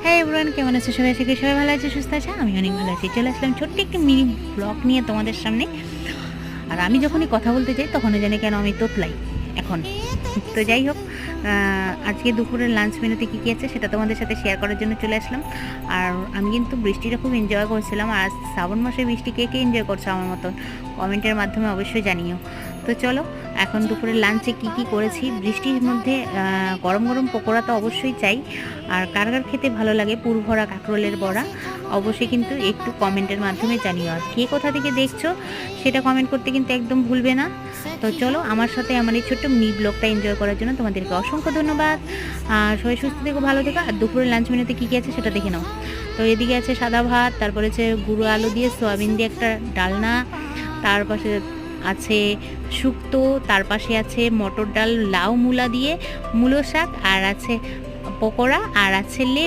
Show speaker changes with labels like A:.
A: হ্যাঁ এভরিওয়ান, কেমন আছে সবাই? আশা করি সবাই ভালো আছে, সুস্থ আছে। আমি অনেক ভালো আছি। চলে আসলাম ছোট্ট একটি মিনি ব্লগ নিয়ে তোমাদের সামনে। আর আমি যখনই কথা বলতে যাই তখনই জানি কেন আমি তোতলাই এখন। তো যাই হোক, আজকে দুপুরের লাঞ্চ মেনুতে কী কী আছে সেটা তোমাদের সাথে শেয়ার করার জন্য চলে আসলাম। আর আমি কিন্তু বৃষ্টিটা খুব এনজয় করছিলাম। আর শ্রাবণ মাসে বৃষ্টি কে কে এনজয় করছো আমার মতন, কমেন্টের মাধ্যমে অবশ্যই জানিও। তো চলো, এখন দুপুরের লাঞ্চে কি কি করেছি। বৃষ্টির মধ্যে গরম গরম পকোড়া তো অবশ্যই চাই। আর কার কার খেতে ভালো লাগে পুর ভরা কাঁকরোলের বড়া, অবশ্যই কিন্তু একটু কমেন্টের মাধ্যমে জানিও। আর কে কোথা থেকে দেখছো সেটা কমেন্ট করতে কিন্তু একদম ভুলবে না। তো চলো, আমার সাথে আমার এই ছোট্ট মিনি ব্লগটা এনজয় করার জন্য তোমাদেরকে অসংখ্য ধন্যবাদ। আর সবাই সুস্থ থেকো, ভালো থেকো। আর দুপুরের লাঞ্চ মেনুতে কী কী আছে সেটা দেখে নাও। তো এদিকে আছে সাদা ভাত, তারপরে আছে গুঁড়ো আলু দিয়ে সয়াবিন দিয়ে একটা ডালনা, তার পাশে আছে শুক্তো, তার পাশে আছে মটর ডাল লাউ মূলা দিয়ে মূলো শাক, আর আছে পকোড়া, আর আছে লেবু।